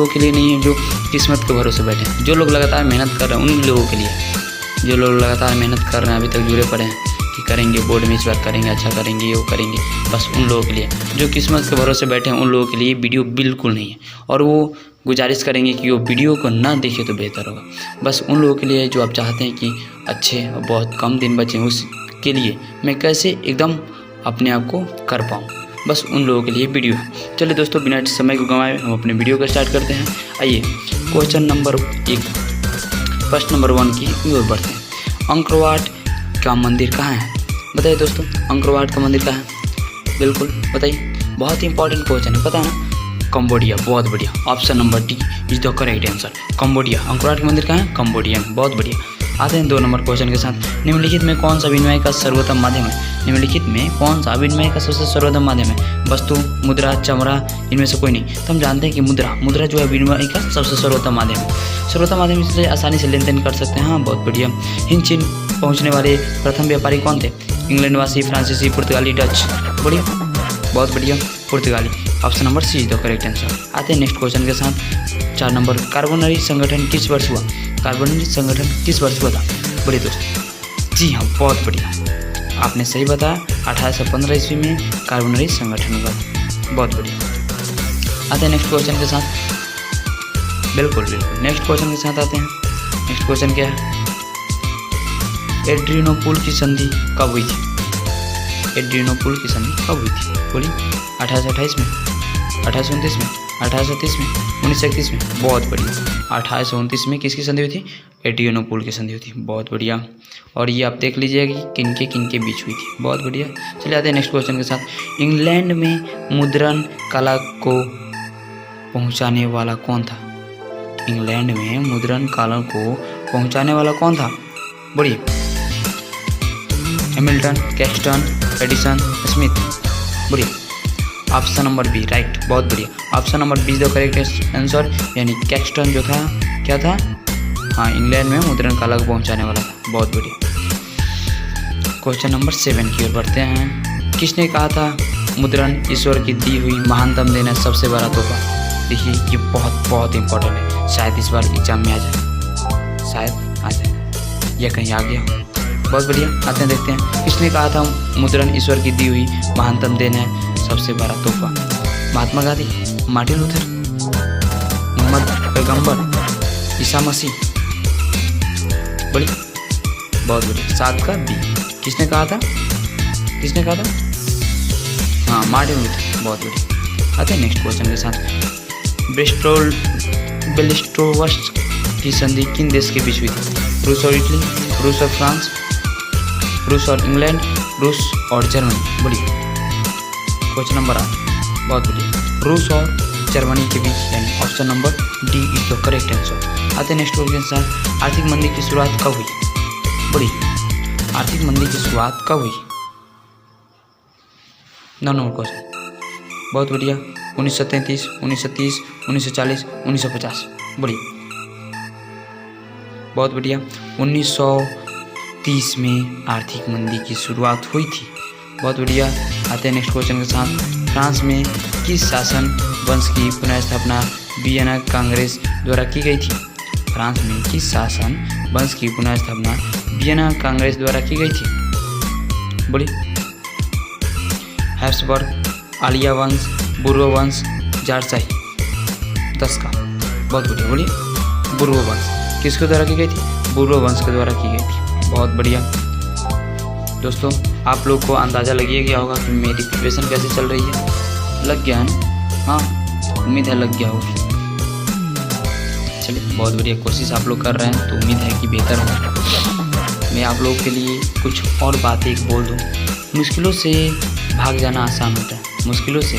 लोगों के लिए नहीं है जो किस्मत के भरोसे बैठे हैं। जो लोग लगातार मेहनत कर रहे हैं उन लोगों के लिए, जो लोग लगातार मेहनत कर रहे हैं, अभी तक जुड़े पड़े हैं कि करेंगे बोर्ड में इस बार करेंगे, अच्छा करेंगे, ये वो करेंगे, बस उन लोगों के लिए। जो किस्मत के भरोसे बैठे हैं उन लोगों के लिए वीडियो बिल्कुल नहीं है, और वो गुजारिश करेंगे कि वो वीडियो को ना देखें तो बेहतर होगा। बस उन लोगों के लिए जो आप चाहते हैं कि अच्छे और बहुत कम दिन बचे, उसके लिए मैं कैसे एकदम अपने आप को कर पाऊँ, बस उन लोगों के लिए वीडियो है। चलिए दोस्तों, बिना समय को गंवाए हम अपने वीडियो को स्टार्ट करते हैं। आइए क्वेश्चन नंबर 1, प्रश्न नंबर 1 की ओर बढ़ते हैं। अंकरवाट का मंदिर कहाँ है? बताइए दोस्तों, अंकरवाट का मंदिर कहाँ है? बिल्कुल बताइए, बहुत ही इंपॉर्टेंट क्वेश्चन है, पता है ना? कंबोडिया। बहुत बढ़िया, option number D is the correct answer, Cambodia. Angkor Wat का मंदिर कहाँ है? कंबोडिया में। बहुत बढ़िया। आते हैं 2 नंबर क्वेश्चन के साथ। निम्नलिखित में कौन सा विनिमय का सर्वोत्तम माध्यम है? निम्नलिखित में कौन सा विनिमय का सबसे सर्वोत्तम माध्यम है? वस्तु, मुद्रा, चमड़ा, इनमें से कोई नहीं। तो हम जानते हैं कि मुद्रा जो है विनिमय का सबसे सर्वोत्तम माध्यम है। सर्वोत्तम माध्यम से आसानी से लेन देन कर सकते हैं। हाँ, बहुत बढ़िया। हिंद चीन पहुँचने वाले प्रथम व्यापारी कौन थे? इंग्लैंडवासी, फ्रांसीसी, पुर्तगाली, डच। बढ़िया, बहुत बढ़िया, पुर्तगाली। Option number C is the correct answer. आते हैं नेक्स्ट क्वेश्चन के साथ। 4 नंबर, कार्बोनरी संगठन किस वर्ष हुआ? कार्बोनरी संगठन किस वर्ष हुआ था? बड़े दोस्त, जी हाँ, बहुत बढ़िया, आपने सही बताया। 1815 ईस्वी में कार्बोनरी संगठन हुआ था। बहुत बढ़िया। आते हैं नेक्स्ट क्वेश्चन के साथ। बिल्कुल बिल्कुल, नेक्स्ट क्वेश्चन के साथ आते हैं। नेक्स्ट क्वेश्चन क्या है? एड्रियानोपुल की संधि कब हुई थी? एड्रियानोपुल की संधि कब हुई थी? बोलिए। 1828 में, 1829 में, 1830 में, 1931 में। बहुत बढ़िया। 1829 में किसकी संधि हुई थी? एड्रियानोपुल की संधि हुई थी। बहुत बढ़िया। और ये आप देख लीजिएगा कि किन के बीच हुई थी। बहुत बढ़िया। चलिए आते हैं नेक्स्ट क्वेश्चन के साथ। इंग्लैंड में मुद्रण कला को पहुंचाने वाला कौन था? इंग्लैंड में मुद्रण कला को पहुंचाने वाला कौन था? बढ़िया। Hamilton, Caxton, Edison, Smith. बढ़िया। ऑप्शन नंबर बी राइट, बहुत बढ़िया। Option number be the correct answer, यानी कैक्सटन जो था क्या था? हाँ, इंग्लैंड में मुद्रण कला को पहुंचाने वाला था। बहुत बढ़िया। क्वेश्चन नंबर 7 की ओर बढ़ते हैं। किसने कहा था मुद्रण ईश्वर की दी हुई महानतम देन है, सबसे बड़ा तोहफा? देखिए, ये बहुत इंपॉर्टेंट है, शायद इस बार एग्जाम में आ जाए, शायद आ जाए या कहीं आ गया हो। बहुत बढ़िया। आते हैं देखते हैं। किसने कहा था मुद्रण ईश्वर की दी हुई महानतम देन है, सबसे बड़ा तोहफा? महात्मा गांधी, मार्टिन लूथर, मोहम्मद पैगंबर, ईसा मसीह। बढ़िया, बहुत बढ़िया। 7 का बी। किसने कहा था? किसने कहा था? हाँ, मार्टिन लूथर। बहुत बढ़िया। आते हैं नेक्स्ट क्वेश्चन के साथ। ब्रेस्ट-लिटोव की संधि किन देश के बीच हुई थी? रूस और इटली, रूस और फ्रांस, रूस और इंग्लैंड, रूस और जर्मनी। बढ़िया। क्वेश्चन नंबर 8, बहुत बढ़िया। रूस और जर्मनी के बीच, यानी option number D is the correct answer. आते हैं नेक्स्ट क्वेश्चन के साथ। आर्थिक मंदी की शुरुआत कब हुई? बड़ी, आर्थिक मंदी की शुरुआत कब हुई? 9 नंबर क्वेश्चन, बहुत बढ़िया। 1933, 1930, 1940, 1950। बड़ी, बहुत बढ़िया। 1930 में आर्थिक मंदी की शुरुआत हुई थी। बहुत बढ़िया। आते हैं नेक्स्ट क्वेश्चन के साथ। फ्रांस में किस शासन वंश की पुनर्स्थापना वियना कांग्रेस द्वारा की गई थी? फ्रांस में किस शासन वंश की पुनर्स्थापना वियना कांग्रेस द्वारा की गई थी? बोली। हैब्सबर्ग, आलिया वंश, बुर्बो वंश, जारशाही। 10 का, बहुत बढ़िया। बोलिए। बुर्बो वंश किसके द्वारा की गई थी? बुर्बो वंश के द्वारा की गई थी। बहुत बढ़िया। दोस्तों, आप लोग को अंदाज़ा लगिए गया होगा कि मेरी प्रिपरेशन कैसे चल रही है। लग गया है ना? हाँ, उम्मीद है लग गया होगा। चलिए, बहुत बढ़िया। कोशिश आप लोग कर रहे हैं तो उम्मीद है कि बेहतर होगा। मैं आप लोगों के लिए कुछ और बातें एक बोल दूँ। मुश्किलों से भाग जाना आसान होता है। मुश्किलों से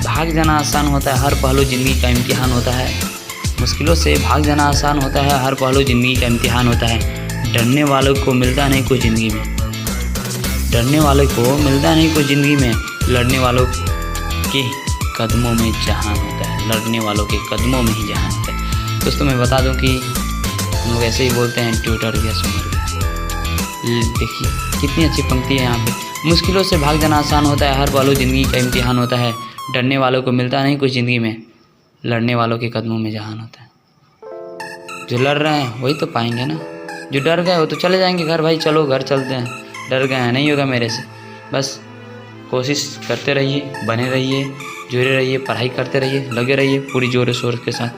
भाग जाना आसान होता है, हर पहलू ज़िंदगी का इम्तिहान होता है। मुश्किलों से भाग जाना आसान होता है, हर पहलू ज़िंदगी का इम्तिहान होता है। डरने वालों को मिलता नहीं कोई ज़िंदगी में, डरने वालों को मिलता नहीं कोई ज़िंदगी में, लड़ने वालों के कदमों में जहान होता है, लड़ने वालों के कदमों में ही जहान होता है। दोस्तों, मैं बता दूं कि हम लोग ऐसे ही बोलते हैं, ट्यूटर गया सुमर गया। देखिए कितनी अच्छी पंक्ति है यहाँ पे। मुश्किलों से भाग जाना आसान होता है, हर पहलू ज़िंदगी का इम्तिहान होता है। डरने वालों को मिलता नहीं कुछ ज़िंदगी में, लड़ने वालों के कदमों में जहान होता है। जो लड़ रहे हैं वही तो पाएंगे ना, जो डर गए वो तो चले जाएंगे घर, भाई चलो घर चलते हैं, डर गए हैं नहीं होगा मेरे से। बस कोशिश करते रहिए, बने रहिए, जुड़े रहिए, पढ़ाई करते रहिए, लगे रहिए पूरी जोर शोर के साथ।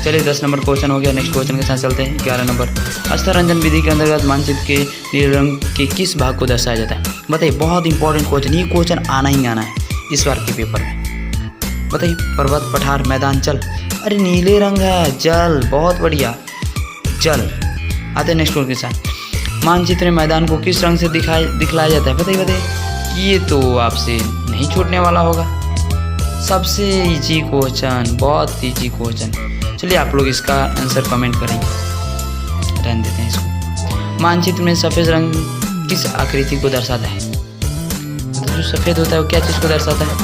चलिए 10 नंबर क्वेश्चन हो गया। नेक्स्ट क्वेश्चन के साथ चलते हैं। 11 नंबर, अस्तरंजन विधि के अंतर्गत मानचित्र के नीले रंग के किस भाग को दर्शाया जाता है? बताइए, बहुत इंपॉर्टेंट क्वेश्चन, ये क्वेश्चन आना ही आना है इस बार के पेपर में। बताइए, पर्वत, पठार, मैदान, जल। अरे नीले रंग है, जल, बहुत बढ़िया, जल। आते हैं नेक्स्ट क्वेश्चन के साथ। मानचित्र में मैदान को किस रंग से दिखलाया जाता है? बताइए। ये तो आपसे नहीं छूटने वाला होगा, सबसे इजी क्वेश्चन, बहुत इजी क्वेश्चन। चलिए आप लोग इसका आंसर कमेंट करेंगे, रहने देते हैं इसको। मानचित्र में सफ़ेद रंग किस आकृति को दर्शाता है? तो जो सफ़ेद होता है वो क्या चीज़ को दर्शाता है?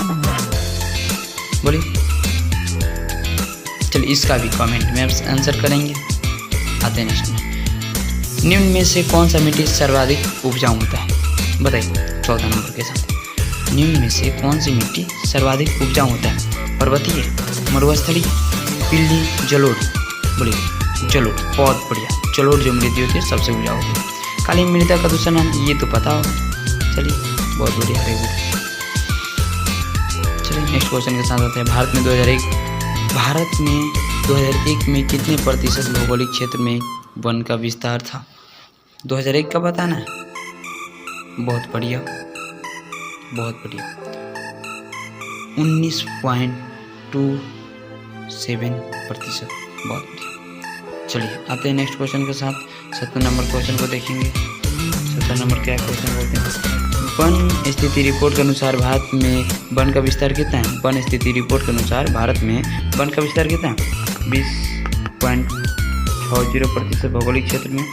बोलिए। चलिए इसका भी कमेंट में आंसर करेंगे। आते हैं नेक्स्ट में। निम्न में से कौन सा मिट्टी सर्वाधिक उपजाऊ होता है? बताइए 14 नंबर के साथ। निम्न में से कौन सी मिट्टी सर्वाधिक उपजाऊ होता है? पर्वतीय, मरुस्थलीय, पीली, जलोढ़। बोलिए जलोढ़, बहुत बढ़िया। जलोढ़ जो मृदा होती है सबसे उपजाऊ होती है। काली मृदा का दूसरा नाम, ये तो पता होगा। चलिए बहुत बढ़िया, वेरी गुड। चलिए नेक्स्ट क्वेश्चन के साथ आते हैं। भारत में 2001 में कितने प्रतिशत भौगोलिक क्षेत्र में वन का विस्तार था? 2001 का बताना है। बहुत बढ़िया, बहुत बढ़िया, 19.27%, बहुत बढ़िया। चलिए आते हैं नेक्स्ट क्वेश्चन के साथ। 70 नंबर क्वेश्चन को देखेंगे। 70 नंबर क्या क्वेश्चन बोलते हैं? वन स्थिति रिपोर्ट के अनुसार भारत में वन का विस्तार कितना है? वन स्थिति रिपोर्ट के अनुसार भारत में वन का विस्तार कितना है? 20.60% भौगोलिक क्षेत्र में,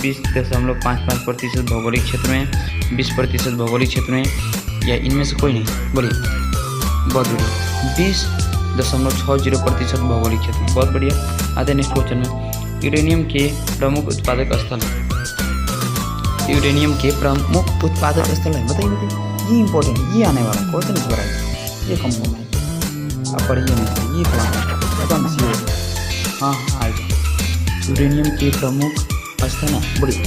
20.55% भौगोलिक क्षेत्र में, 20% भौगोलिक क्षेत्र में, या इनमें से कोई नहीं? बोलिए। बहुत बढ़िया, 20.60% भौगोलिक क्षेत्र में, बहुत बढ़िया। आते नेक्स्ट क्वेश्चन में। यूरेनियम के प्रमुख उत्पादक स्थल है? यूरेनियम के प्रमुख उत्पादक स्थल है? बताइए। ये इंपॉर्टेंट, ये आने वाला क्वेश्चन इस बार आएगा, ये कंफर्म है। आप पढ़िए नहीं, ये तो आना है। हाँ आएगा। यूरेनियम के प्रमुख स्थल है, बढ़िया,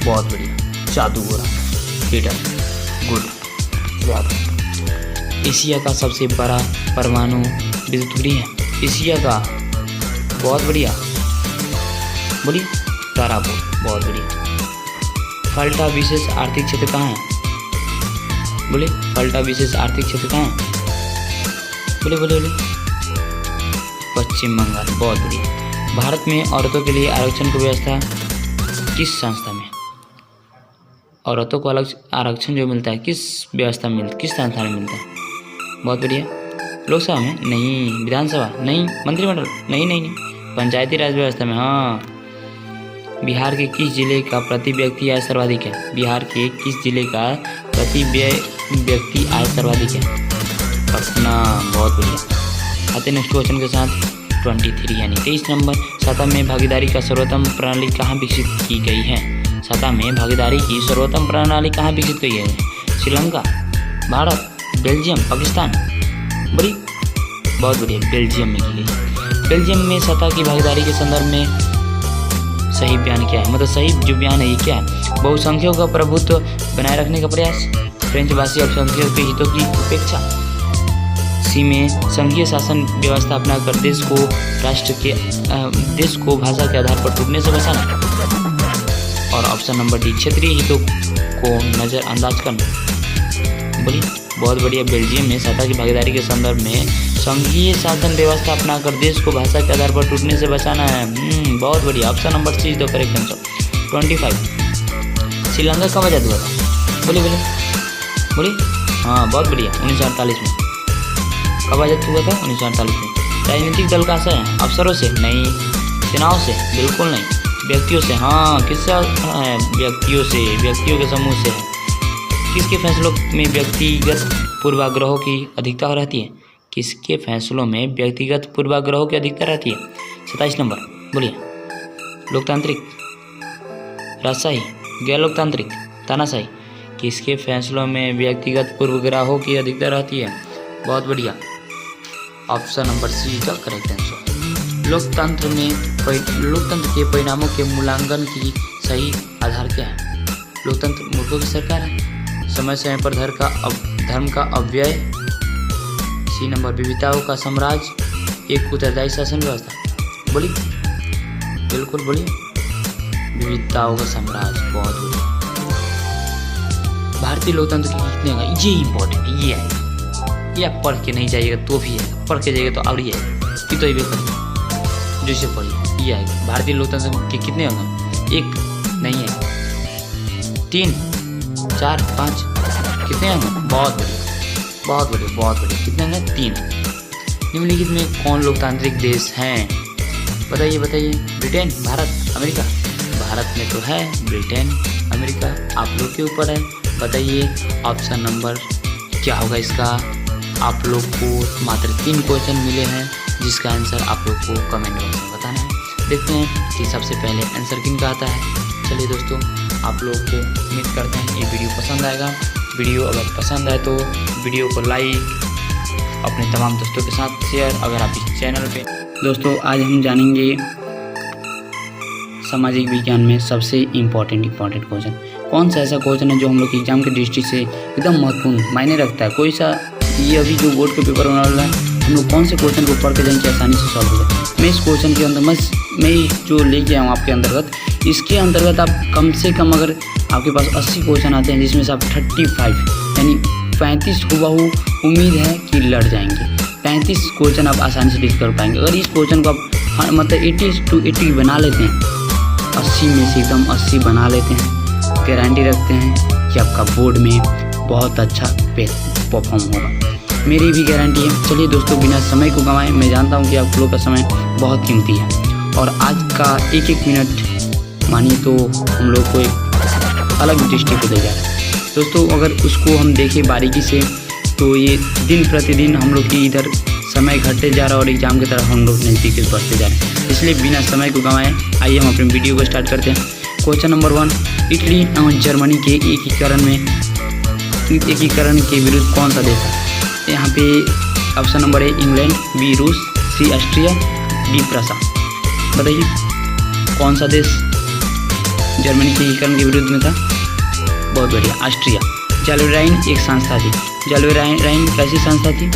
बहुत बढ़िया। जादूगोरा, हीटर, गुड। एशिया का सबसे बड़ा परमाणु विद्युत गृह है? एशिया का, बहुत बढ़िया, बोलिए। तारापुर, बहुत बढ़िया। फल्टा विशेष आर्थिक क्षेत्र कहाँ है? बोले फल्टा विशेष आर्थिक क्षेत्र कहाँ है? बोले बोले बोले। पश्चिम बंगाल, बहुत बढ़िया। भारत में औरतों के लिए आरक्षण की व्यवस्था किस संस्था में? औरतों को अलग आरक्षण जो मिलता है किस व्यवस्था में मिलता है, किस संस्था में मिलता है? बहुत बढ़िया। लोकसभा में नहीं, विधानसभा नहीं, मंत्रिमंडल नहीं, पंचायती राज व्यवस्था में। हाँ। बिहार के किस जिले का प्रति व्यक्ति आय सर्वाधिक है? बिहार के किस जिले का प्रति व्यक्ति आय सर्वाधिक है? पटना, बहुत बढ़िया। आते नेक्स्ट क्वेश्चन के साथ। 23 यानी 23 नंबर। सतह में भागीदारी का सर्वोत्तम प्रणाली कहाँ विकसित की गई है? सतह में भागीदारी की सर्वोत्तम प्रणाली कहाँ विकसित की गई है? श्रीलंका, भारत, बेल्जियम, पाकिस्तान? बड़ी, बहुत बढ़िया, बेल्जियम में की गई। बेल्जियम में सतह की भागीदारी के संदर्भ में सही बयान क्या है? मतलब सही जो बयान है ये क्या है? बहुसंख्यकों का प्रभुत्व बनाए रखने का प्रयास, फ्रेंच भाषी अल्पसंख्यकों के हितों की उपेक्षा, सी में संघीय शासन व्यवस्था अपनाकर देश को भाषा के आधार पर टूटने से बचाना, और ऑप्शन नंबर डी क्षेत्रीय हितों को नज़रअंदाज करना। बोलिए, बहुत बढ़िया। बेल्जियम में सतह की भागीदारी के संदर्भ में संघीय शासन व्यवस्था अपनाकर देश को भाषा के आधार पर टूटने से बचाना है। बहुत बढ़िया, option number C is the correct answer. 25। Sri Lanka कब आजाद हुआ था? बोलिए बोलिए बोलिए। हाँ, बहुत बढ़िया, 1948 में। कब आजाद हुआ था? 1948 में। राजनीतिक दल कहाँ से है? अफसरों से नहीं, सेनाओं से? बिल्कुल नहीं, व्यक्तियों से। हाँ, किससे है? व्यक्तियों से, व्यक्तियों के समूह से है। किसके फैसलों में व्यक्तिगत पूर्वाग्रहों की अधिकता रहती है? किसके फैसलों में व्यक्तिगत पूर्वाग्रहों की अधिकता रहती है? 27 नंबर, बोलिए। लोकतांत्रिक, राजशाही, गैर लोकतांत्रिक, तानाशाही? किसके फैसलों में व्यक्तिगत पूर्वाग्रहों की अधिकता रहती है? बहुत बढ़िया, option number C is the correct answer. लोकतंत्र के परिणामों के मूल्यांकन की सही आधार क्या है? लोकतंत्र मूर्खों की सरकार है, समय समय पर धर्म का अव्यय, सी नंबर विविधताओं का साम्राज्य, एक उत्तरदायी शासन व्यवस्था। बोलिए, बिल्कुल बोलिए, विविधताओं का साम्राज्य। बहुत बढ़िया। भारतीय लोकतंत्र की कितने अंग? ये इंपॉर्टेंट है, ये है, ये आप पढ़ के नहीं जाइएगा तो भी है, पढ़ के जाइएगा तो और ही है, ये तो ये करिए जैसे पढ़िए, ये आएगा। भारतीय लोकतंत्र के कितने अंग? एक नहीं है, 3, 4, 5, कितने अंग? बहुत बढ़िया, बहुत बढ़िया, बहुत बढ़िया। कितने अंग? 3। निम्नलिखित में कौन लोकतांत्रिक देश हैं? बताइए बताइए। Britain, Bharat, America? भारत में तो है, ब्रिटेन, अमेरिका आप लोग के ऊपर है। बताइए ऑप्शन नंबर क्या होगा इसका? आप लोग को मात्र 3 क्वेश्चन मिले हैं, जिसका आंसर आप लोग को कमेंट बॉक्स में बताना है। देखते हैं कि सबसे पहले आंसर किन का आता है। चलिए दोस्तों, आप लोग को उम्मीद करते हैं ये वीडियो पसंद आएगा। वीडियो अगर पसंद आए तो वीडियो को लाइक, अपने तमाम दोस्तों के साथ शेयर। अगर आप इस चैनल पे दोस्तों, आज हम जानेंगे सामाजिक विज्ञान में सबसे इम्पोर्टेंट क्वेश्चन। कौन सा ऐसा क्वेश्चन है जो हम लोग की एग्जाम की दृष्टि से एकदम महत्वपूर्ण मायने रखता है? कोई सा ये अभी जो बोर्ड के पेपर होने वाला है, हम लोग कौन से क्वेश्चन को पढ़ के जाएंगे आसानी से सॉल्व हो जाए। मैं इस क्वेश्चन के अंदर मैं जो लेके आया हूँ आपके अंतर्गत, इसके अंतर्गत आप कम से कम अगर आपके पास 80 क्वेश्चन आते हैं, जिसमें से आप 35 यानी 35 हुबहू उम्मीद है कि लड़ जाएंगे। 35 क्वेश्चन आप आसानी से डील कर पाएंगे। अगर इस क्वेश्चन को आप मतलब 80 to 80 बना लेते हैं, 80 में से एकदम 80 बना लेते हैं, गारंटी रखते हैं कि आपका बोर्ड में बहुत अच्छा परफॉर्म होगा। मेरी भी गारंटी है। चलिए दोस्तों, बिना समय को गंवाए, मैं जानता हूँ कि आप लोग का समय बहुत कीमती है और आज का एक मिनट मानिए तो हम लोग को एक अलग दृष्टि को दे जा रहा है। दोस्तों, अगर उसको हम देखें बारीकी से तो ये दिन प्रतिदिन हम लोग की इधर समय घटते जा रहा है और एग्जाम की तरफ हम लोग नज़दीक बढ़ते जा रहे हैं। इसलिए बिना समय को गंवाए आइए हम अपने वीडियो को स्टार्ट करते हैं। क्वेश्चन नंबर 1, इटली और जर्मनी के एकीकरण के विरुद्ध कौन सा देश है? यहाँ पे option number A England, B रूस, सी ऑस्ट्रिया, डी फ्रांस। बताइए कौन सा देश जर्मनी के एकीकरण के विरुद्ध में था? बहुत बढ़िया, ऑस्ट्रिया। जलवेराइन एक संस्था थी। जलवेराइन कैसी संस्था थी?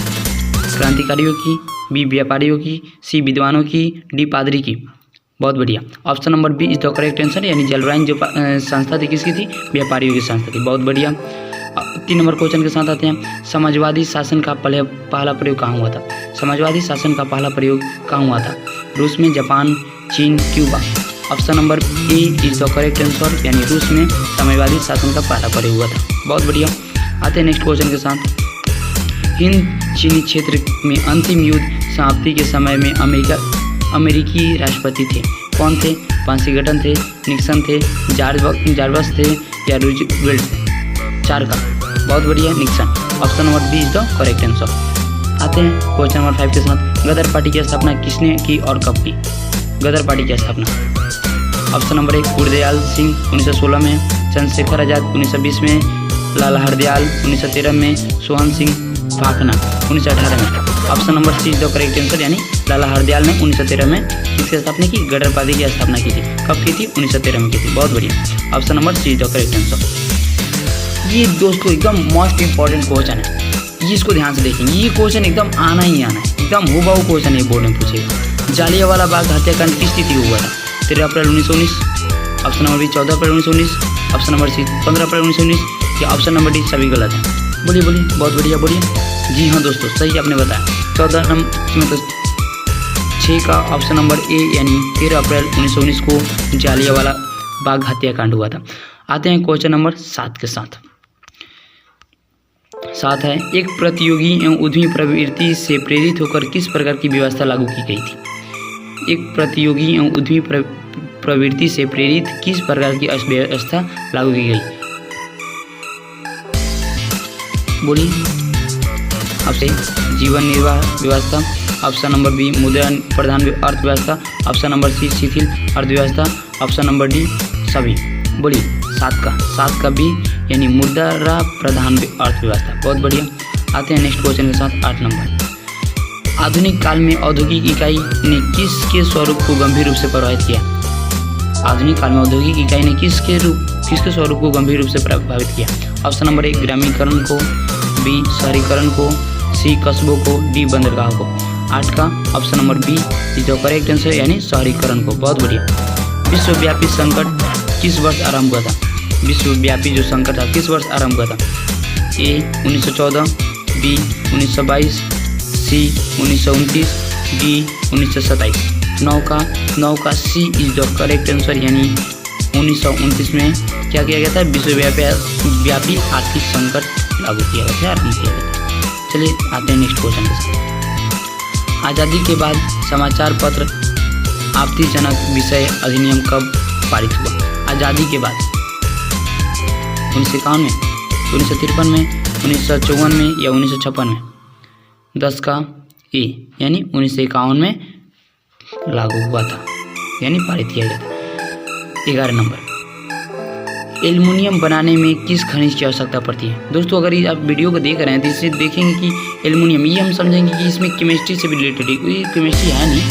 क्रांतिकारियों की, बी व्यापारियों की, सी विद्वानों की, डी पादरी की। बहुत बढ़िया, option number B is the correct answer. यानी जलवेराइन जो संस्था थी किसकी थी? व्यापारियों की संस्था थी। बहुत बढ़िया। 3 नंबर क्वेश्चन के साथ आते हैं। समाजवादी शासन का पहला प्रयोग कहाँ हुआ था? समाजवादी शासन का पहला प्रयोग कहाँ हुआ था? रूस में, जापान, चीन, Cuba. Option number A is the correct answer. यानी रूस में साम्यवादी शासन का पहला प्रयोग हुआ था। बहुत बढ़िया। आते हैं नेक्स्ट क्वेश्चन के साथ। हिंद चीनी क्षेत्र में अंतिम युद्ध समाप्ति के समय में अमेरिकी राष्ट्रपति थे। कौन थे? वाशिंगटन थे, निक्सन थे, जार्वस थे या रूजवेल्ट थे? 4 का। बहुत बढ़िया, Nixon. Option number B is the correct answer. आते हैं क्वेश्चन नंबर 5 के साथ। गदर पार्टी की स्थापना किसने की और कब की? गदर पार्टी की स्थापना। ऑप्शन नंबर 1 गुरदयाल सिंह 1916 में, चंद्रशेखर आजाद 1920 में, लाला हरदयाल 1913 में, सोहन सिंह फाखना 1918 में। Option number C is the correct answer. यानी लाला हरदयाल ने 1913 में किसकी स्थापना की? गदर पार्टी की स्थापना की थी। कब की थी? 1913 में की थी। बहुत बढ़िया, option number C is the correct answer. ये दोस्तों एकदम मोस्ट इंपॉर्टेंट क्वेश्चन है, ये इसको ध्यान से देखेंगे। ये क्वेश्चन एकदम आना ही आना है, एकदम हुबहू क्वेश्चन है, बोर्ड में पूछेगा। जालियांवाला बाग हत्याकांड किस तिथि को हुआ था? 13 अप्रैल 1919। ऑप्शन नंबर बी 14 अप्रैल 1919। ऑप्शन नंबर सी 15 अप्रैल 1919 या ऑप्शन नंबर डी सभी गलत है? बोलिए बोलिए, बहुत बढ़िया, बोलिए। जी हाँ दोस्तों, सही आपने बताया। 14 मतलब 6 का ऑप्शन नंबर ए यानी 13 अप्रैल 1919 को जालियांवाला बाग हत्याकांड हुआ था। आते हैं क्वेश्चन नंबर 7 के साथ। 7 है, एक प्रतियोगी एवं उद्यमी प्रवृत्ति से प्रेरित होकर किस प्रकार की व्यवस्था लागू की गई थी? एक प्रतियोगी एवं उद्यमी प्रवृत्ति से प्रेरित किस प्रकार की व्यवस्था लागू की गई? बोलिए। आपसे जीवन निर्वाह व्यवस्था, ऑप्शन नंबर बी मुद्रा प्रधान अर्थव्यवस्था, ऑप्शन नंबर सी शिथिल अर्थव्यवस्था, ऑप्शन नंबर डी सभी। बोलिए 7 का बी यानी मुद्रा प्रधान अर्थव्यवस्था। बहुत बढ़िया। आते हैं नेक्स्ट क्वेश्चन के साथ 8 नंबर। आधुनिक काल में औद्योगिक इकाई ने किसके स्वरूप को गंभीर रूप से प्रभावित किया? आधुनिक काल में औद्योगिक इकाई ने किसके स्वरूप को गंभीर रूप से प्रभावित किया? ऑप्शन नंबर 1 ग्रामीणकरण को, बी शहरीकरण को, सी कस्बों को, डी बंदरगाह को। 8 का option number B is the correct answer, यानी शहरीकरण को। बहुत बढ़िया। विश्वव्यापी संकट किस वर्ष आरंभ हुआ था? विश्वव्यापी जो संकट था किस वर्ष आरंभ हुआ था? ए 1914, बी 1922, सी 1929, डी 1927। 9 का सी इज द करेक्ट आंसर, यानी 1929 में क्या किया गया था? विश्वव्यापी आर्थिक संकट लागू किया गया था, आरंभ किया गया था। चलिए आते हैं नेक्स्ट क्वेश्चन के साथ। आज़ादी के बाद समाचार पत्र आपत्तिजनक विषय अधिनियम कब पारित हुआ? आज़ादी के बाद 1951 में, 1953 में, 1954 में या 1956 में? 10 का ए यानी 1951 में लागू हुआ था, यानी पारित किया गया था। 11 नंबर, एल्युमिनियम बनाने में किस खनिज की आवश्यकता पड़ती है? दोस्तों अगर आप वीडियो को देख रहे हैं तो इससे देखेंगे कि एल्युमिनियम, ये हम समझेंगे कि इसमें केमिस्ट्री से भी रिलेटेड है। ये केमिस्ट्री है नहीं,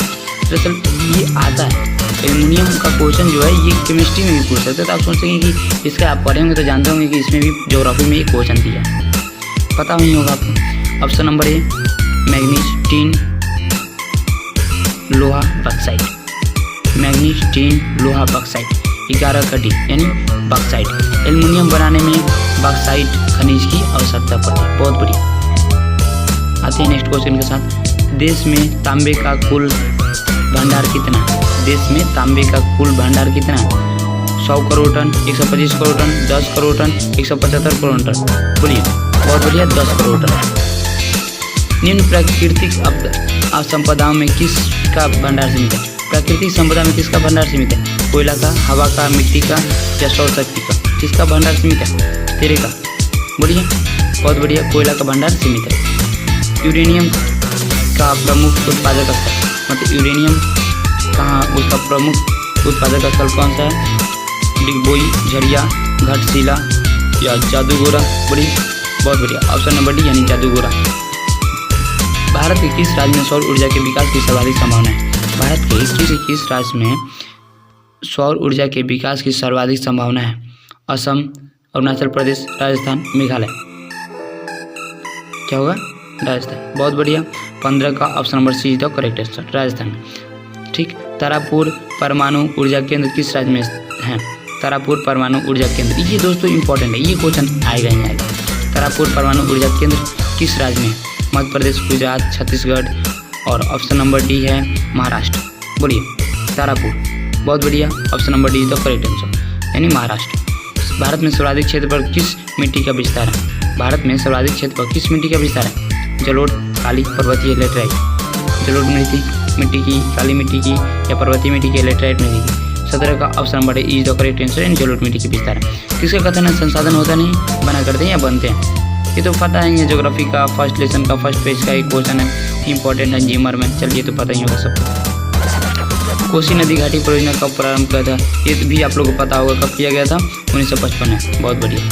दरअसल ये आता है। एल्युमिनियम का क्वेश्चन जो है ये केमिस्ट्री में भी पूछ सकते हैं, तो आप सोचेंगे कि इसका आप पढ़ेंगे तो जानते होंगे कि इसमें भी ज्योग्राफी में एक क्वेश्चन दिया है, पता नहीं होगा आपको। ऑप्शन नंबर ए मैग्नीज, टीन, लोहा, बक्साइट। मैग्नीज, टीन, लोहा, बक्साइट। 11 का डी यानी बक्साइट। एल्युमिनियम बनाने में बक्साइट खनिज की आवश्यकता पड़ती है। बहुत बढ़िया। आते हैं नेक्स्ट क्वेश्चन के साथ। देश में तांबे का कुल भंडार कितना है? देश में तांबे का कुल भंडार कितना है? 100 crore ton, 125 crore ton, 10 crore ton, 175 crore ton. बोलिए। बहुत बढ़िया, 10 करोड़ टन। निम्न प्राकृतिक संपदाओं में किसका भंडार सीमित है? प्राकृतिक संपदा में किसका भंडार सीमित है? कोयला का, हवा का, मिट्टी का या सौर शक्ति का? किसका भंडार सीमित है? तेरे का। बढ़िया, बहुत बढ़िया, कोयला का भंडार सीमित है। यूरेनियम का प्रमुख उत्पादक स्थल, मतलब यूरेनियम कहाँ, उसका प्रमुख उत्पादक स्थल कौन सा है? डिगबोई, झरिया, घाटशिला या जादूगोरा? बड़ी बहुत बढ़िया, ऑप्शन नंबर डी यानी जादूगोरा। भारत के किस राज्य में सौर ऊर्जा के विकास की सर्वाधिक संभावना है? भारत के किस राज्य में सौर ऊर्जा के विकास की सर्वाधिक संभावना है? असम, अरुणाचल प्रदेश, राजस्थान, मेघालय। क्या होगा? राजस्थान। बहुत बढ़िया। 15 का option number C is the correct answer, Rajasthan. ठीक। तारापुर परमाणु ऊर्जा केंद्र किस राज्य में है? तारापुर परमाणु ऊर्जा केंद्र, ये दोस्तों इंपॉर्टेंट है, ये क्वेश्चन आएगा ही आएगा। तारापुर परमाणु ऊर्जा केंद्र किस राज्य में है? मध्य प्रदेश, गुजरात, छत्तीसगढ़ और ऑप्शन नंबर डी है महाराष्ट्र। बोलिए। तारापुर। बहुत बढ़िया, option number D is the correct answer, यानी महाराष्ट्र। भारत में सर्वाधिक क्षेत्र पर किस मिट्टी का विस्तार है? भारत में सर्वाधिक क्षेत्र पर किस मिट्टी का विस्तार है? जलोढ़, काली, पर्वतीय, लेटराइट। जलोढ़ मिट्टी की, काली मिट्टी की या पर्वतीय मिट्टी की, लेटराइट मिट्टी की? 17 का option number is the correct answer, यानी जलोढ़ मिट्टी की विस्तार है। किसका कथन है? संसाधन होता नहीं, बना करते हैं या बनते हैं? ये तो पता है, ये ज्योग्राफी का फर्स्ट लेसन का फर्स्ट पेज का एक क्वेश्चन है, इंपॉर्टेंट है जीएमआर में। चलिए तो पता ही होगा सबको। कोसी नदी घाटी परियोजना कब प्रारंभ किया था? ये भी आप लोगों को पता होगा कब किया गया था? 1955 में। बहुत बढ़िया।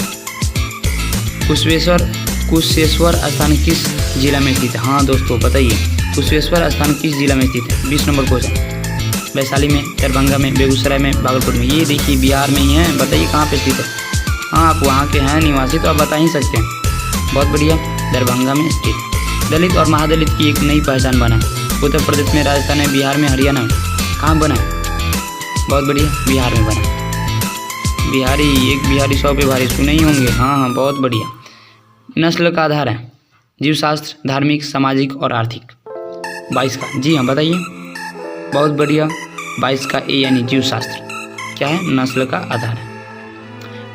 कुशेश्वर स्थान किस जिला में स्थित है? हाँ दोस्तों बताइए, कुशेश्वर स्थान किस जिला में स्थित है? 20 नंबर क्वेश्चन। वैशाली में, दरभंगा में, बेगूसराय में, भागलपुर में? ये देखिए बिहार में ही है, बताइए कहाँ पे स्थित है? हाँ आप वहाँ के हैं निवासी तो आप बता ही सकते हैं। बहुत बढ़िया, दरभंगा में स्थित। दलित और महादलित की एक नई पहचान बना है। उत्तर प्रदेश में, राजस्थान में, बिहार में, हरियाणा में? कहाँ बना है? बहुत बढ़िया, बिहार में बना। बिहारी, एक बिहारी 100 पे भारी, सुने ही होंगे। हाँ, बहुत बढ़िया। नस्ल का आधार है? जीवशास्त्र, धार्मिक, सामाजिक और आर्थिक। 22 का, जी हाँ बताइए। बहुत बढ़िया, 22 का ए यानी जीवशास्त्र क्या है? नस्ल का आधार है।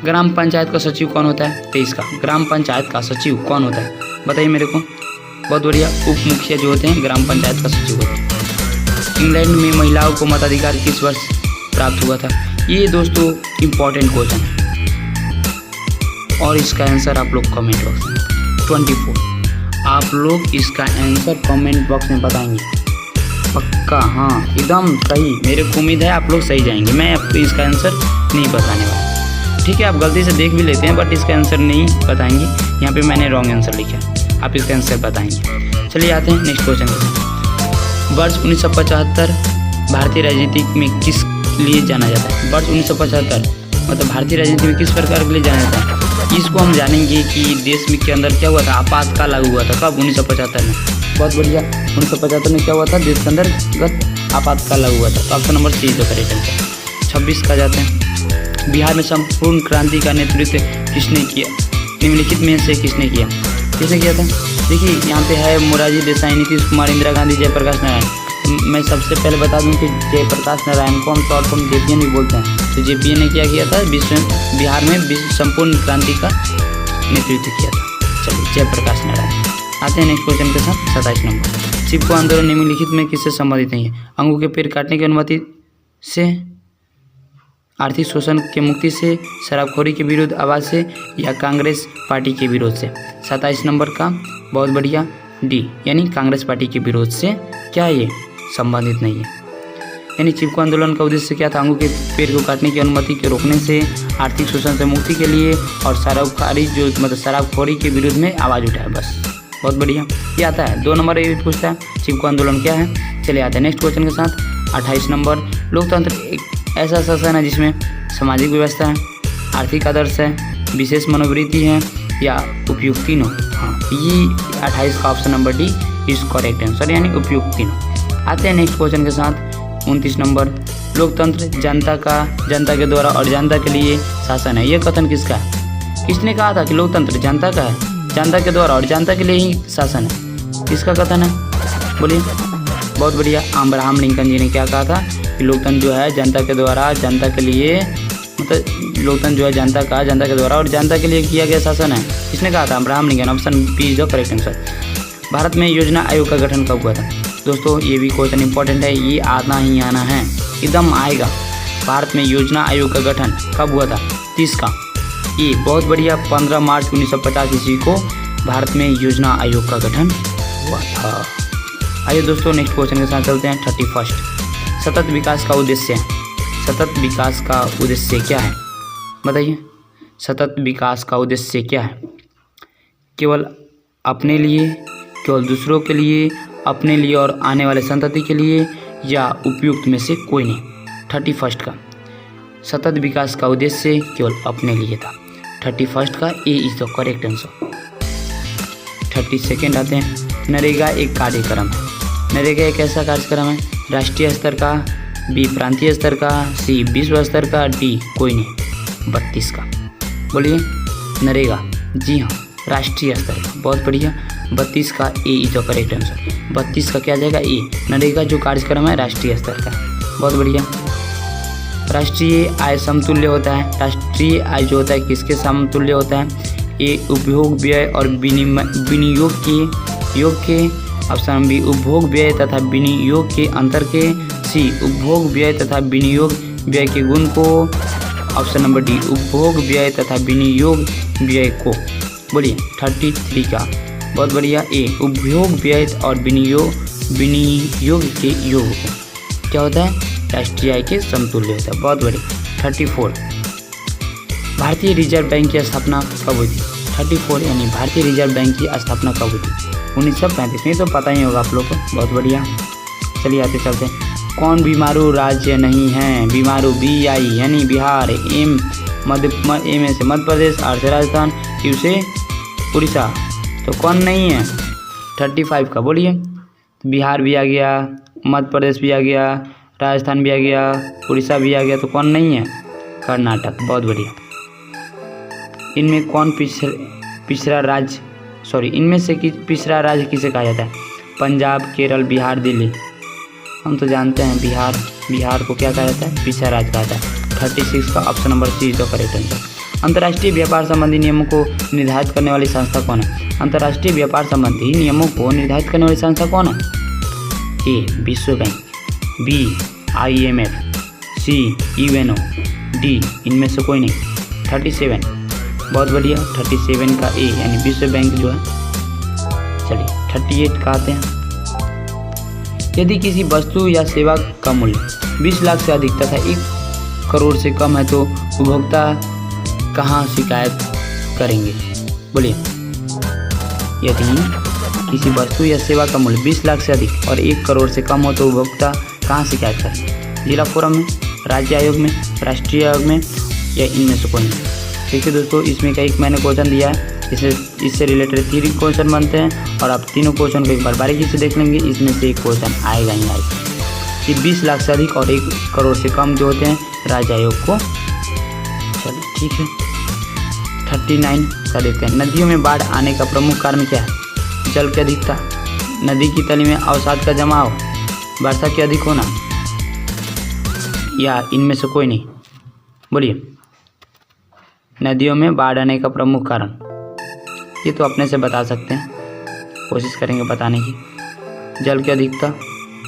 ग्राम पंचायत का सचिव कौन होता है? 23 का, ग्राम पंचायत का सचिव कौन होता है? बताइए मेरे को। बहुत बढ़िया, उप मुखिया जो होते हैं ग्राम पंचायत का सचिव होते हैं। इंग्लैंड में महिलाओं को मताधिकार किस वर्ष प्राप्त हुआ था? ये दोस्तों इंपॉर्टेंट क्वेश्चन है और इसका आंसर आप लोग कमेंट बॉक्स में 24 आप लोग इसका आंसर कमेंट बॉक्स में बताएंगे पक्का। हाँ एकदम सही, मेरे को उम्मीद है आप लोग सही जाएंगे। मैं आपको इसका आंसर नहीं बताने वाला, ठीक है? आप गलती से देख भी लेते हैं बट इसका आंसर नहीं बताएंगे। यहाँ पे मैंने रॉन्ग आंसर लिखा है, आप इसका आंसर बताएंगे। चलिए आते हैं नेक्स्ट क्वेश्चन के साथ। वर्ष 1975 भारतीय राजनीति में किस लिए जाना जाता है? वर्ष 1975 मतलब भारतीय राजनीति में किस प्रकार के लिए जाना जाता है? इसको हम जानेंगे कि देश में के अंदर क्या हुआ था, आपातकाल लागू हुआ था कब? 1975 में। बहुत बढ़िया। 1975 में क्या हुआ था? देश के अंतर्गत आपातकाल लागू हुआ था। तो ऑप्शन नंबर सी तो करेक्ट आंसर। 26 का जाते हैं। बिहार में संपूर्ण क्रांति का नेतृत्व किसने किया? निम्नलिखित में से किसने किया? किसने किया था? देखिए यहाँ पे है मोरारजी देसाई, नीतीश कुमार, इंदिरा गांधी, जयप्रकाश नारायण। मैं सबसे पहले बता दूं कि जयप्रकाश नारायण को हम शॉर्ट फॉर्म जेपीएन भी बोलते हैं। तो जेपीएन ने क्या किया था? बिहार में संपूर्ण क्रांति का नेतृत्व किया था। चलिए, जयप्रकाश नारायण। आते हैं नेक्स्ट क्वेश्चन के साथ। 27 नंबर। चिपको आंदोलन निम्नलिखित में किससे संबंधित नहीं है? अंगों के पेड़ काटने की अनुमति से, आर्थिक शोषण के मुक्ति से, शराबखोरी के विरुद्ध आवाज़ से, या कांग्रेस पार्टी के विरोध से? 27 नंबर का बहुत बढ़िया डी, यानी कांग्रेस पार्टी के विरोध से क्या ये संबंधित नहीं है। यानी चिपको आंदोलन का उद्देश्य क्या था? अंगों के पेड़ को काटने की अनुमति के रोकने से, आर्थिक शोषण से मुक्ति के लिए, और शराबखारी जो मतलब शराबखोरी के विरुद्ध में आवाज़ उठाए, बस। बहुत बढ़िया, ये आता है 2 नंबर ये पूछता है चिपको आंदोलन क्या है। चलिए आते हैं नेक्स्ट क्वेश्चन के साथ। 28 नंबर। लोकतंत्र एक ऐसा शासन है जिसमें सामाजिक व्यवस्था है, आर्थिक आदर्श है, विशेष मनोवृत्ति है, या उपयुक्त तीनों? हाँ, ये 28 का option number D is correct answer, यानी उपयुक्त तीनों। आते हैं नेक्स्ट क्वेश्चन के साथ। 29 नंबर। लोकतंत्र जनता के द्वारा और जनता के लिए शासन है, यह कथन किसका है? किसने कहा था कि लोकतंत्र जनता का है, जनता के द्वारा और जनता के लिए ही शासन है? किसका कथन है? बोलिए। बहुत बढ़िया। अब्राहम लिंकन जी ने क्या कहा था कि लोकतंत्र जो है जनता के द्वारा, जनता के लिए, मतलब लोकतंत्र जो है जनता का, जनता के द्वारा और जनता के लिए किया गया शासन है। किसने कहा था? Abraham Lincoln. Option B is the correct answer. Bharat में योजना आयोग का गठन कब हुआ था? दोस्तों ये भी क्वेश्चन इंपॉर्टेंट है, ये आना ही आना है, एकदम आएगा। भारत में योजना आयोग का गठन कब हुआ था? 30 का ये बहुत बढ़िया। 15 मार्च 1950 ईस्वी को भारत में योजना आयोग का गठन हुआ था। आइए दोस्तों नेक्स्ट क्वेश्चन के साथ चलते हैं। 31। सतत विकास का उद्देश्य। सतत विकास का उद्देश्य क्या है? बताइए। सतत विकास का उद्देश्य क्या है? केवल अपने लिए, केवल दूसरों के लिए, अपने लिए और आने वाले संतति के लिए, या उपयुक्त में से कोई नहीं? 31 का सतत विकास का उद्देश्य केवल अपने लिए था। 31 का ए इज द करेक्ट आंसर। 32 आते हैं। नरेगा एक कार्यक्रम है। नरेगा एक ऐसा कार्यक्रम है, राष्ट्रीय स्तर का, बी प्रांतीय स्तर का, सी विश्व स्तर का, डी कोई नहीं? 32 का बोलिए। नरेगा, जी हाँ, राष्ट्रीय स्तर का। बहुत बढ़िया। 32 का ए इज द करेक्ट आंसर। 32 का क्या जाएगा? ए। नरेगा जो कार्यक्रम है राष्ट्रीय स्तर का। बहुत बढ़िया। राष्ट्रीय आय समतुल्य होता है। राष्ट्रीय आय जो होता है किसके समतुल्य होता है? ए उपभोग व्यय और विनियोग के योग के, ऑप्शन बी उपभोग व्यय तथा विनियोग के अंतर के, सी उपभोग व्यय तथा विनियोग व्यय के गुण को, ऑप्शन नंबर डी उपभोग व्यय तथा विनियोग व्यय को। बोलिए। 33 का बहुत बढ़िया। ए उपभोग व्यय और विनियोग के योग को क्या होता है? राष्ट्रीय आय के समतुल्य होता है। बहुत बढ़िया। 34। भारतीय रिजर्व बैंक की स्थापना कब हुई थी? 34 यानी भारतीय रिजर्व बैंक की स्थापना कब हुई थी? 1935 में। तो पता ही होगा आप लोग को। बहुत बढ़िया। चलिए आते चलते हैं। कौन बीमारू राज्य नहीं है? बीमारू BI यानी बिहार, एम में से मध्य प्रदेश, आर से राजस्थान, यू से उड़ीसा। तो कौन नहीं है? 35 का बोलिए। बिहार भी आ गया, मध्य प्रदेश भी आ गया, राजस्थान भी आ गया, उड़ीसा भी आ गया। तो कौन नहीं है? कर्नाटक। बहुत बढ़िया। इनमें कौन पिछड़ा राज्य, इनमें से पिछड़ा राज्य किसे कहा जाता है? पंजाब, केरल, बिहार, दिल्ली। हम तो जानते हैं बिहार को क्या कहा जाता है? पिछड़ा राज्य कहा जाता है। 36 का ऑप्शन नंबर सी जो करेक्ट आंसर। अंतर्राष्ट्रीय व्यापार संबंधी नियमों को निर्धारित करने वाली संस्था कौन है? अंतर्राष्ट्रीय व्यापार संबंधी नियमों को निर्धारित करने वाली संस्था कौन है? ए विश्व बैंक, बी IMF, सी UNO, डी इनमें से कोई नहीं? 37। बहुत बढ़िया। 37 का ए यानी विश्व बैंक जो है। चलिए 38 का आते हैं। यदि किसी वस्तु या सेवा का मूल्य 20 लाख से अधिक तथा 1 करोड़ से कम है तो उपभोक्ता कहाँ शिकायत करेंगे? बोलिए। यदि किसी वस्तु या सेवा का मूल्य 20 लाख से अधिक और 1 करोड़ से कम हो तो उपभोक्ता कहाँ शिकायत करें? जिला फोरम में, राज्य आयोग में, राष्ट्रीय आयोग में या इनमें से कोई नहीं। देखिए दोस्तों, इसमें का एक मैंने क्वेश्चन दिया है, इससे रिलेटेड 3 क्वेश्चन बनते हैं और आप तीनों क्वेश्चन को एक बार बारीकी से देख लेंगे। इसमें से एक क्वेश्चन आएगा ही आएगा कि 20 लाख से अधिक और 1 करोड़ से कम जो होते हैं राज्य आयोग को। चलिए ठीक है, 39 का देखते हैं। नदियों में बाढ़ आने का प्रमुख कारण क्या है? जल की अधिकता, नदी की तली में अवसाद का जमाव, वर्षा की अधिक होना या इनमें से कोई नहीं। बोलिए, नदियों में बाढ़ आने का प्रमुख कारण, ये तो अपने से बता सकते हैं, कोशिश करेंगे बताने की। जल की अधिकता,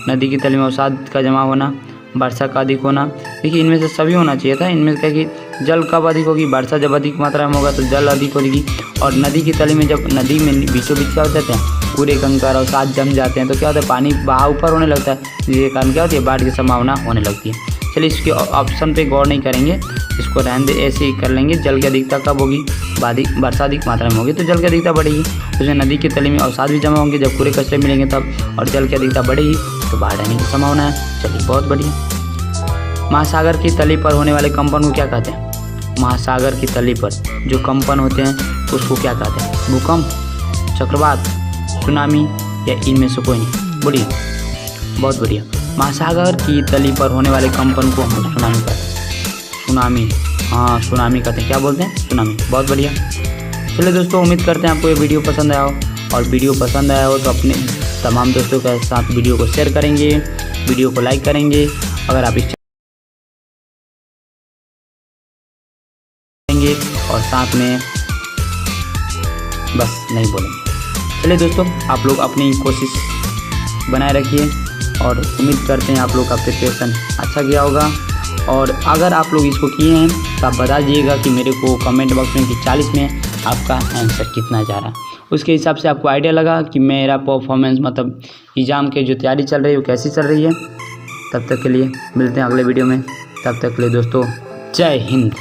नदी की तली में अवसाद का जमा होना, वर्षा का अधिक होना। देखिए इनमें से सभी होना चाहिए था। इनमें क्या कि जल कब अधिक होगी? वर्षा जब अधिक मात्रा में होगा तो जल अधिक होगी। और नदी की तली में, जब नदी में बीचों बीच क्या हो जाते हैं, पूरे कंकर और साथ जम जाते हैं तो क्या होता है, पानी बहाव ऊपर होने लगता है, जिसके कारण क्या होती है, बाढ़ की संभावना होने लगती है। चलिए इसके ऑप्शन पे गौर नहीं करेंगे, इसको रहने दे, ऐसे ही कर लेंगे। जल की अधिकता कब होगी? वर्षा अधिक मात्रा में होगी तो जल की अधिकता बढ़ेगी। उसमें नदी की तली में अवसाद भी जमा होंगे जब पूरे कचरे मिलेंगे तब, और जल की अधिकता बढ़ेगी तो बाढ़ आने की संभावना है। चलिए बहुत बढ़िया। महासागर की तली पर होने वाले कंपन को क्या कहते हैं? महासागर की तली पर जो कंपन होते हैं उसको क्या कहते हैं? भूकंप, चक्रवात, सुनामी या इनमें से कोई नहीं। बोलिए, बहुत बढ़िया। महासागर की तली पर होने वाले कंपन को हम सुनामी कहते हैं। सुनामी, हाँ सुनामी कहते हैं। क्या बोलते हैं? सुनामी। बहुत बढ़िया। चलिए दोस्तों, उम्मीद करते हैं आपको ये वीडियो पसंद आया हो, और वीडियो पसंद आया हो तो अपने तमाम दोस्तों के साथ वीडियो को शेयर करेंगे, वीडियो को लाइक करेंगे। अगर आप इस और साथ में बस नहीं बोलेंगे। चलिए दोस्तों, आप लोग अपनी कोशिश बनाए रखिए और उम्मीद करते हैं आप लोग का प्रिपरेशन अच्छा गया होगा। और अगर आप लोग इसको किए हैं तो आप बता दीजिएगा कि मेरे को कमेंट बॉक्स में कि 40 में आपका आंसर कितना जा रहा है। उसके हिसाब से आपको आइडिया लगा कि मेरा परफॉर्मेंस, मतलब एग्ज़ाम के जो तैयारी चल रही है वो कैसी चल रही है। तब तक के लिए मिलते हैं अगले वीडियो में। तब तक के लिए दोस्तों, जय हिंद।